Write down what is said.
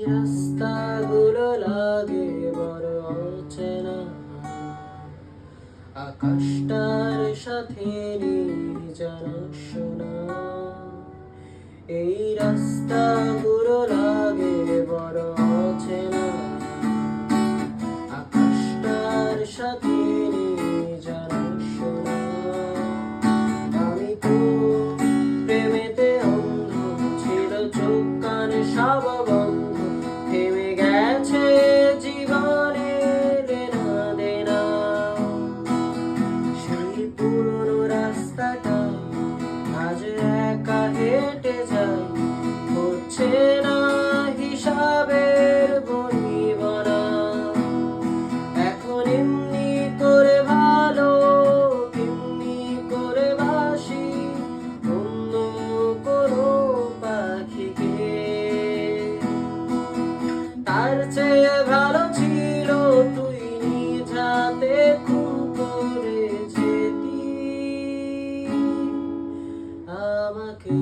রাস্তাগুলো লাগে বড় অচেনা, আকাশটার সাথে জানাশোনা। এই রাস্তাগুলো লাগে বড় অচেনা, আকাশটার সাথে জানাশোনা। আমি তো প্রেমেতে অন্ধ, ছিল চোখ কান সব বন্ধ, থেমে গেছে জীবনে দেনা দেনা। সেই পুরনো রাস্তাটা আজ একা হেঁটে যাই, হচ্ছে না হিসাবের বনিবনা। এখন এমনি করে ভালো, এমনি করে বাসি অন্য কোনো পাখিকে। তার চেয়ে ভালো ছিল তুই নিজ হাতে খুন করে যেতি আমাকে।